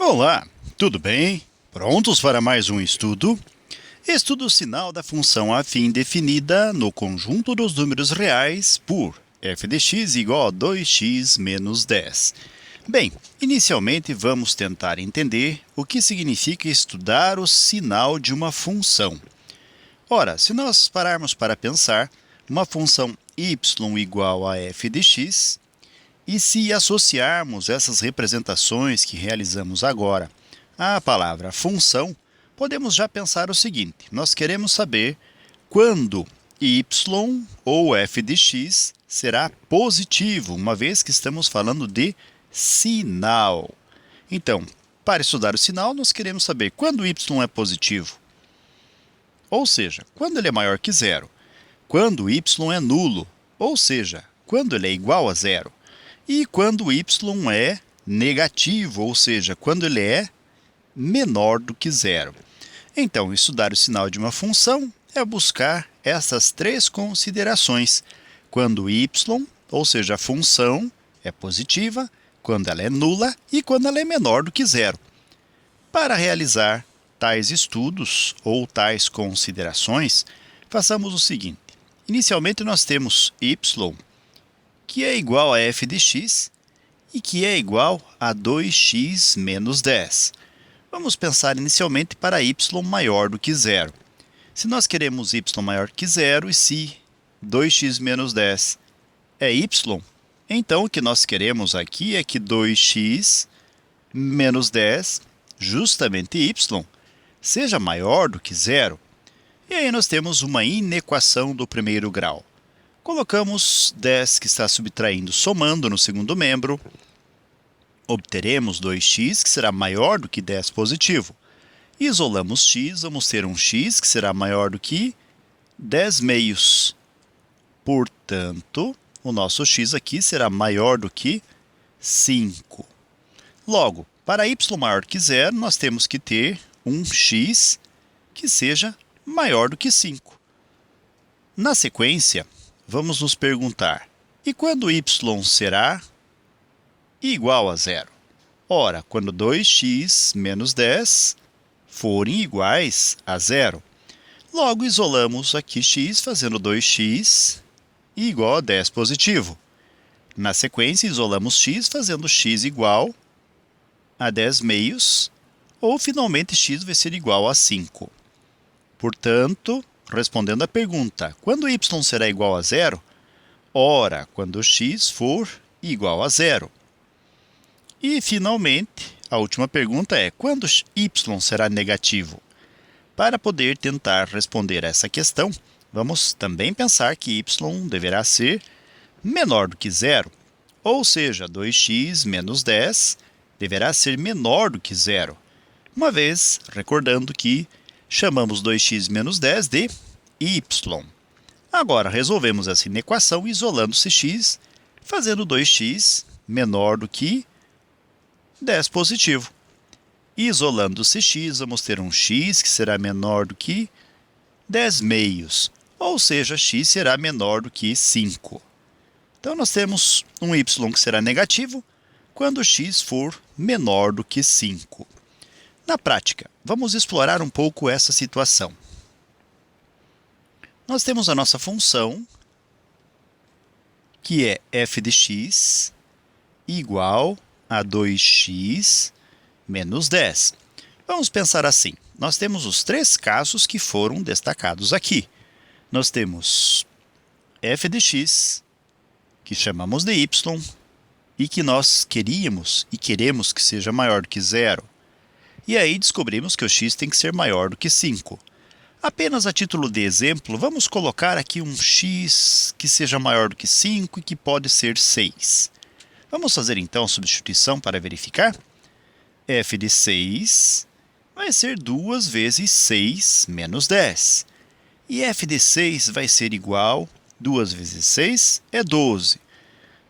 Olá, tudo bem? Prontos para mais um estudo? Estudo o sinal da função afim definida no conjunto dos números reais por f de x igual a 2x menos 10. Bem, inicialmente vamos tentar entender o que significa estudar o sinal de uma função. Ora, se nós pararmos para pensar, uma função y igual a f de x, e se associarmos essas representações que realizamos agora à palavra função, podemos já pensar o seguinte: nós queremos saber quando y ou f de x será positivo, uma vez que estamos falando de sinal. Então, para estudar o sinal, nós queremos saber quando y é positivo, ou seja, quando ele é maior que zero, quando y é nulo, ou seja, quando ele é igual a zero, e quando y é negativo, ou seja, quando ele é menor do que zero. Então, estudar o sinal de uma função é buscar essas três considerações. Quando y, ou seja, a função, é positiva, quando ela é nula e quando ela é menor do que zero. Para realizar tais estudos ou tais considerações, façamos o seguinte. Inicialmente, nós temos y, que é igual a f de x e que é igual a 2x menos 10. Vamos pensar inicialmente para y maior do que zero. Se nós queremos y maior que zero e se 2x menos 10 é y, então o que nós queremos aqui é que 2x menos 10, justamente y, seja maior do que zero. E aí nós temos uma inequação do primeiro grau. Colocamos 10 que está subtraindo, somando no segundo membro. Obteremos 2x, que será maior do que 10 positivo. Isolamos x, vamos ter um x, que será maior do que 10 meios. Portanto, o nosso x aqui será maior do que 5. Logo, para y maior que zero, nós temos que ter um x que seja maior do que 5. Na sequência, vamos nos perguntar, e quando y será igual a zero? Ora, quando 2x menos 10 forem iguais a zero. Logo, isolamos aqui x, fazendo 2x igual a 10 positivo. Na sequência, isolamos x, fazendo x igual a 10 meios, ou finalmente x vai ser igual a 5. Portanto, respondendo à pergunta, quando y será igual a zero? Ora, quando x for igual a zero. E, finalmente, a última pergunta é, quando y será negativo? Para poder tentar responder essa questão, vamos também pensar que y deverá ser menor do que zero, ou seja, 2x menos 10 deverá ser menor do que zero, uma vez recordando que chamamos 2x menos 10 de y. Agora, resolvemos essa inequação isolando-se x, fazendo 2x menor do que 10 positivo. Isolando-se x, vamos ter um x que será menor do que 10 meios, ou seja, x será menor do que 5. Então, nós temos um y que será negativo quando x for menor do que 5. Na prática, vamos explorar um pouco essa situação. Nós temos a nossa função, que é f de x igual a 2x menos 10. Vamos pensar assim. Nós temos os três casos que foram destacados aqui. Nós temos f de x, que chamamos de y, e que nós queríamos e queremos que seja maior do que zero. E aí descobrimos que o x tem que ser maior do que 5. Apenas a título de exemplo, vamos colocar aqui um x que seja maior do que 5 e que pode ser 6. Vamos fazer então a substituição para verificar? F de 6 vai ser 2 vezes 6 menos 10. E f de 6 vai ser igual, 2 vezes 6 é 12.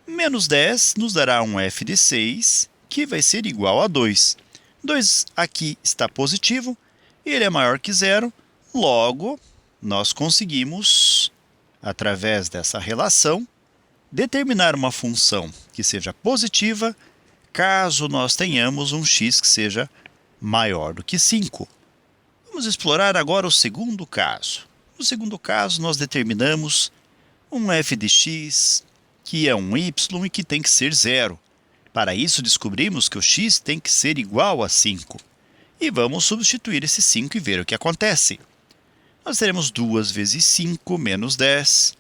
Menos 10 nos dará um f de 6, que vai ser igual a 2. 2 aqui está positivo, e ele é maior que zero, logo, nós conseguimos, através dessa relação, determinar uma função que seja positiva caso nós tenhamos um x que seja maior do que 5. Vamos explorar agora o segundo caso. No segundo caso, nós determinamos um f de x, que é um y e que tem que ser zero. Para isso, descobrimos que o x tem que ser igual a 5. E vamos substituir esse 5 e ver o que acontece. Nós teremos 2 vezes 5 menos 10,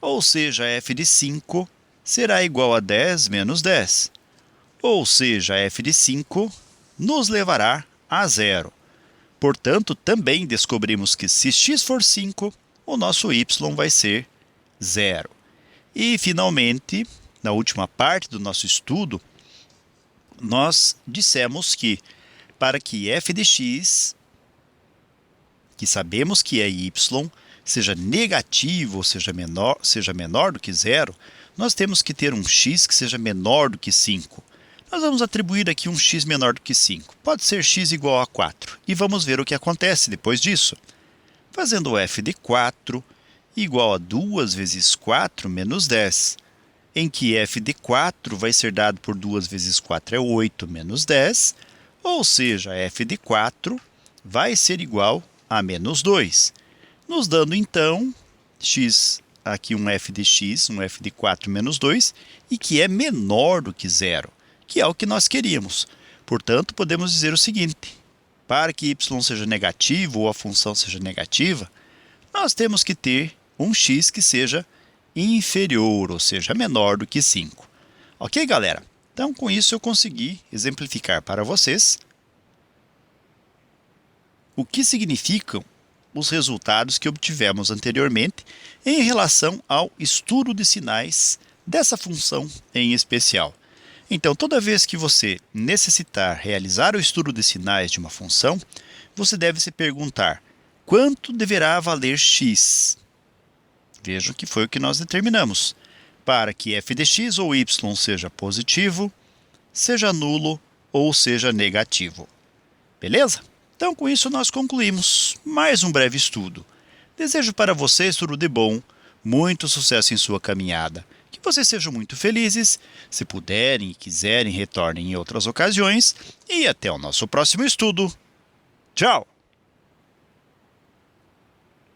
ou seja, f de 5 será igual a 10 menos 10. Ou seja, f de 5 nos levará a zero. Portanto, também descobrimos que se x for 5, o nosso y vai ser zero. E, finalmente, na última parte do nosso estudo, nós dissemos que para que f de x, que sabemos que é y, seja negativo, ou seja menor do que zero, nós temos que ter um x que seja menor do que 5. Nós vamos atribuir aqui um x menor do que 5. Pode ser x igual a 4. E vamos ver o que acontece depois disso. Fazendo f de 4 igual a 2 vezes 4 menos 10, em que f de 4 vai ser dado por 2 vezes 4 é 8 menos 10, ou seja, f de 4 vai ser igual a menos 2, nos dando então x, aqui um f de x, um f de 4 menos 2, e que é menor do que zero, que é o que nós queríamos. Portanto, podemos dizer o seguinte: para que y seja negativo ou a função seja negativa, nós temos que ter um x que seja inferior, ou seja, menor do que 5. Ok, galera? Então, com isso eu consegui exemplificar para vocês o que significam os resultados que obtivemos anteriormente em relação ao estudo de sinais dessa função em especial. Então, toda vez que você necessitar realizar o estudo de sinais de uma função, você deve se perguntar: quanto deverá valer x? Vejam que foi o que nós determinamos, para que f de x ou y seja positivo, seja nulo ou seja negativo. Beleza? Então, com isso, nós concluímos mais um breve estudo. Desejo para vocês tudo de bom, muito sucesso em sua caminhada. Que vocês sejam muito felizes. Se puderem e quiserem, retornem em outras ocasiões. E até o nosso próximo estudo. Tchau!